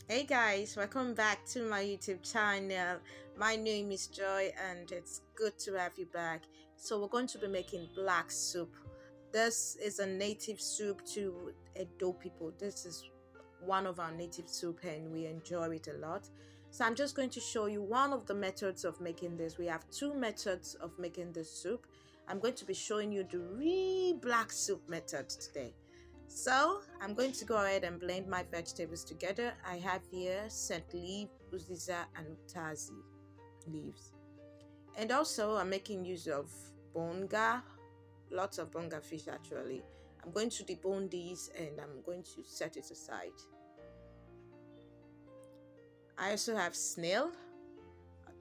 Hey guys, welcome back to my YouTube channel. My name is Joy and it's good to have you back. So we're going to be making black soup. This is a native soup to Edo people. This is one of our native soup and we enjoy it a lot. So I'm just going to show you one of the methods of making this. We have two methods of making this soup. I'm going to be showing you the real black soup method today. So I'm going to go ahead and blend my vegetables together. I have here scent leaf, Uziza and Ukazi leaves. And also I'm making use of Bonga, lots of Bonga fish actually. I'm going to debone these and I'm going to set it aside. I also have snail.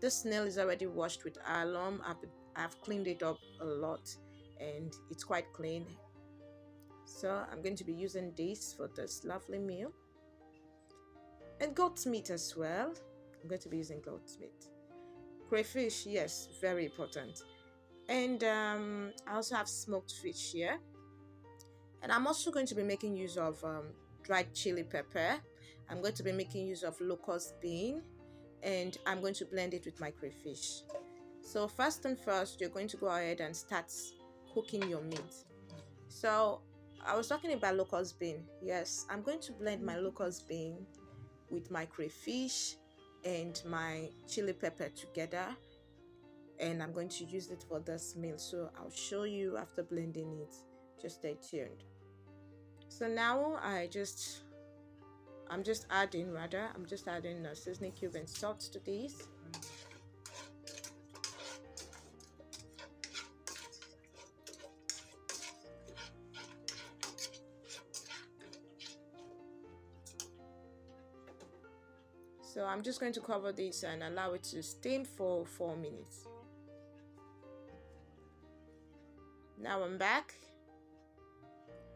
This snail is already washed with alum. I've cleaned it up a lot and it's quite clean. So I'm going to be using this for this lovely meal. And goat's meat as well. I'm going to be using goat's meat. Crayfish, yes, very important. And I also have smoked fish here. And I'm also going to be making use of dried chili pepper. I'm going to be making use of locust bean. And I'm going to blend it with my crayfish. So first and first, you're going to go ahead and start cooking your meat. So I was talking about locust bean. Yes, I'm going to blend my locust bean with my crayfish and my chili pepper together, and I'm going to use it for this meal. So I'll show you after blending it. Just stay tuned. So now I'm just adding a seasoning cube and salt to this. So I'm just going to cover this and allow it to steam for 4 minutes. Now I'm back.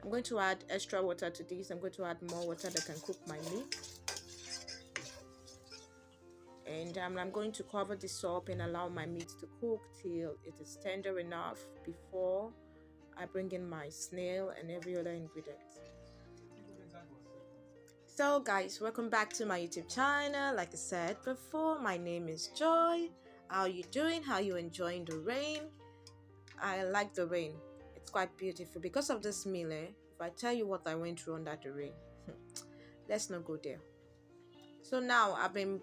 I'm going to add extra water to this. I'm going to add more water that can cook my meat. And I'm going to cover this up and allow my meat to cook till it is tender enough before I bring in my snail and every other ingredient. So guys, welcome back to my YouTube channel. Like I said before, my name is Joy. How are you doing? How are you enjoying the rain? I like the rain. It's quite beautiful. Because of this meal, if I tell you what I went through under the rain, let's not go there. So now I've been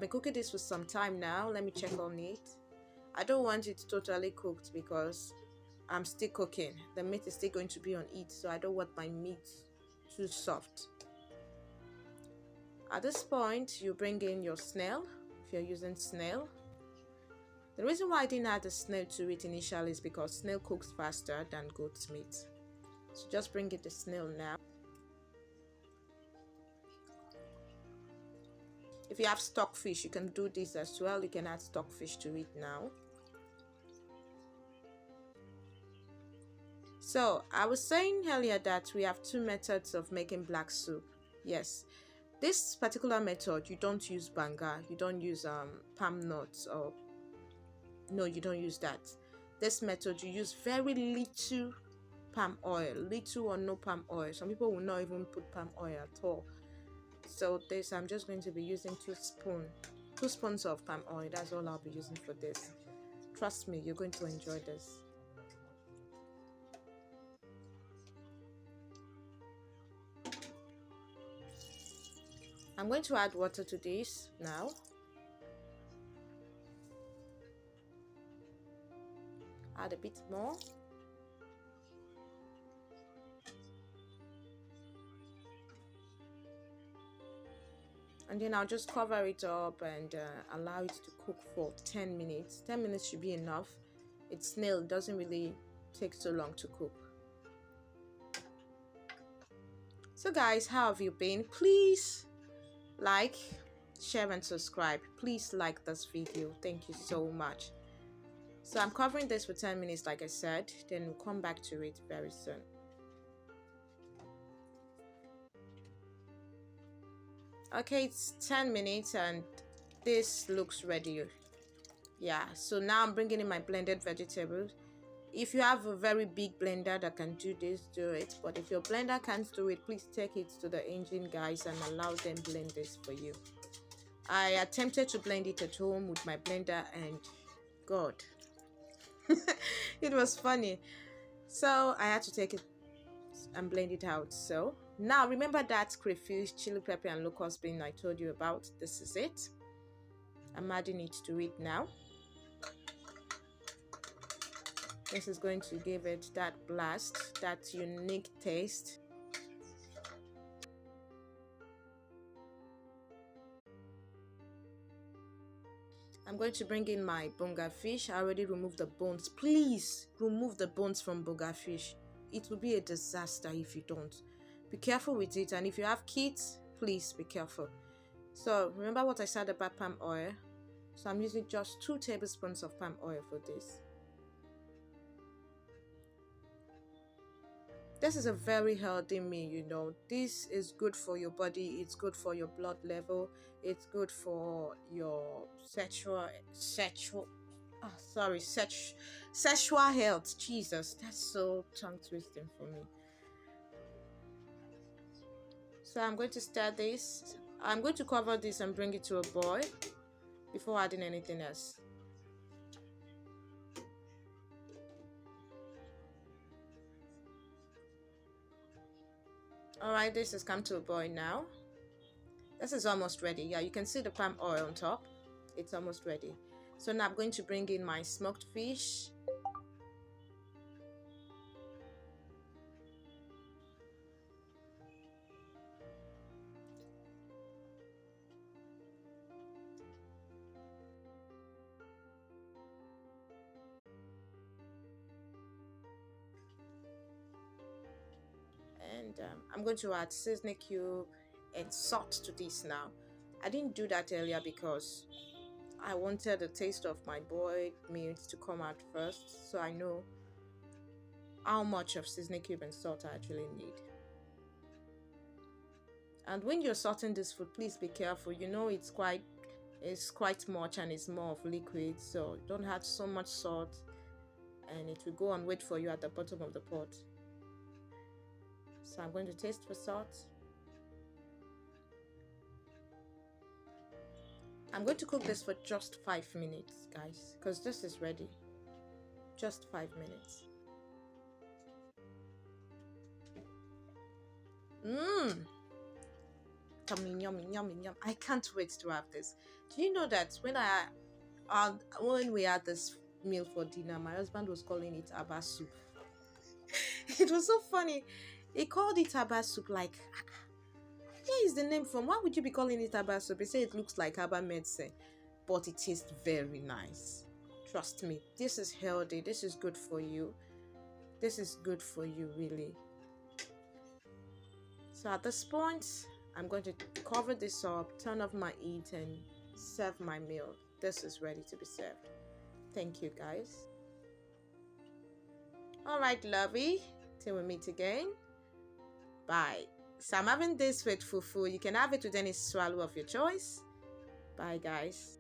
cooking this for some time now. Let me check on it. I don't want it totally cooked because I'm still cooking. The meat is still going to be on it, so I don't want my meat too soft. At this point, you bring in your snail, if you're using snail. The reason why I didn't add the snail to it initially is because snail cooks faster than goat's meat. So just bring in the snail now. If you have stockfish, you can do this as well. You can add stockfish to it now. So I was saying earlier that we have two methods of making black soup. Yes. This particular method, you don't use banga, you don't use palm nuts, or no, you don't use that. This method, you use very little palm oil, little or no palm oil. Some people will not even put palm oil at all. So this, I'm just going to be using 2 spoons of palm oil. That's all I'll be using for this. Trust me, you're going to enjoy this. I'm going to add water to this now. Add a bit more. And then I'll just cover it up and allow it to cook for 10 minutes. 10 minutes should be enough. It's snail, it doesn't really take so long to cook. So guys, how have you been? Please like, share and subscribe. Please like this video. Thank you so much. So I'm covering this for 10 minutes like I said, then we'll come back to it very soon. Okay, it's 10 minutes and this looks ready. Yeah, so now I'm bringing in my blended vegetables. If you have a very big blender that can do this, do it. But if your blender can't do it, please take it to the engine guys and allow them blend this for you. I attempted to blend it at home with my blender and God, it was funny. So I had to take it and blend it out. So now remember that crayfish, chili pepper and locust bean I told you about. This is it. I'm adding it to it now. This is going to give it that blast, that unique taste. I'm going to bring in my bonga fish. I already removed the bones. Please remove the bones from bonga fish. It will be a disaster if you don't. Be careful with it, and if you have kids, please be careful. So remember what I said about palm oil. So I'm using just 2 tablespoons of palm oil for this. This is a very healthy meal, you know. This is good for your body. It's good for your blood level. It's good for your sexual health. Jesus, that's so tongue twisting for me. So I'm going to stir this. I'm going to cover this and bring it to a boil before adding anything else. Alright, this has come to a boil now. This is almost ready. Yeah, you can see the palm oil on top. It's almost ready. So now I'm going to bring in my smoked fish. And I'm going to add seasoning cube and salt to this now. I didn't do that earlier because I wanted the taste of my boiled meat to come out first, so I know how much of seasoning cube and salt I actually need. And when you're salting this food, please be careful. You know it's quite much and it's more of liquid, so don't add so much salt and it will go and wait for you at the bottom of the pot. So I'm going to taste for salt. I'm going to cook this for just 5 minutes, guys, because this is ready. Just 5 minutes. Yummy, yummy, yummy, yum. I can't wait to have this. Do you know that when we had this meal for dinner, my husband was calling it Aba soup. It was so funny. He called it Aba soup, like, where is the name from? Why would you be calling it Aba soup? He said it looks like Aba medicine, but it tastes very nice. Trust me, this is healthy. This is good for you. This is good for you, really. So at this point, I'm going to cover this up, turn off my heat, and serve my meal. This is ready to be served. Thank you, guys. Alright, lovey. Till we meet again. Bye. So I'm having this with fufu. You can have it with any swallow of your choice. Bye, guys.